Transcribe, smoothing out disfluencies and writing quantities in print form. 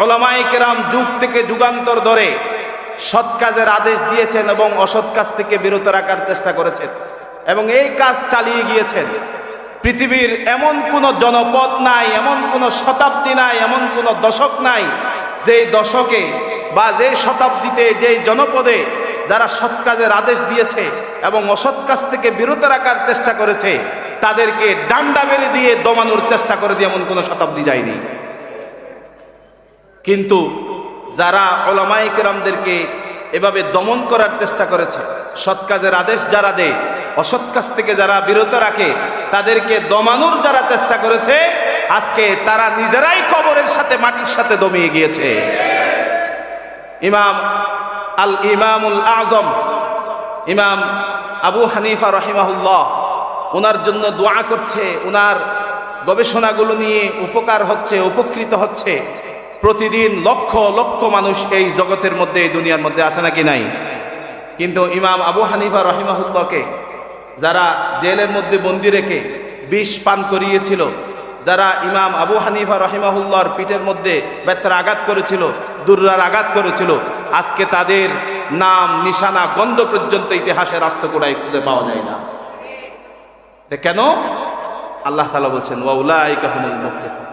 উলামায়ে কেরাম যুগ থেকে যুগান্তর ধরে সৎ কাজের আদেশ দিয়েছেন এবং অসৎ কাজ থেকে বিরত রাখার চেষ্টা করেছেন এবং এই কাজ চালিয়ে গিয়েছেন। পৃথিবীর এমন কোনো জনপদ নাই, এমন কোনো শতাব্দী নাই, এমন কোনো দশক নাই যেই দশকে বা যেই শতাব্দীতে যেই জনপদে যারা সৎ কাজের আদেশ দিয়েছে এবং অসৎ কাজ থেকে বিরত রাখার চেষ্টা করেছে তাদেরকে ডান্ডা বেড়ে দিয়ে দমানোর চেষ্টা করে দিয়ে এমন কোনো শতাব্দী যায়নি। কিন্তু যারা উলামায়ে কেরামদেরকে এভাবে দমন করার চেষ্টা করেছে, সৎ কাজের আদেশ যারা দেয়, অসৎ কাজ থেকে যারা বিরত রাখে, তাদেরকে দমানোর যারা চেষ্টা করেছে, আজকে তারা নিজেরাই কবরের সাথে মাটির সাথে দমিয়ে গিয়েছে। ইমামুল আজম ইমাম আবু হানিফা রাহিমাহুল্লাহ ওনার জন্য দোয়া করছে, ওনার গবেষণাগুলো নিয়ে উপকার হচ্ছে, উপকৃত হচ্ছে। প্রতিদিন লক্ষ লক্ষ মানুষ এই জগতের মধ্যে, এই দুনিয়ার মধ্যে আছে নাকি নাই? কিন্তু ইমাম আবু হানিফা রাহিমাহুল্লাহকে যারা জেলের মধ্যে বন্দি রেখে বিষ পান করিয়েছিল, যারা ইমাম আবু হানিফা রাহিমাহুল্লাহর পিঠের মধ্যে ব্যথার আঘাত করেছিল, দুর্রার আঘাত করেছিল, আজকে তাদের নাম নিশানা গন্ধ পর্যন্ত ইতিহাসের আস্তকোড়ায় খুঁজে পাওয়া যায় না। কেন? আল্লাহ তাআলা বলছেন ওয়া উলাইকা হুমুল মুফলিহুন।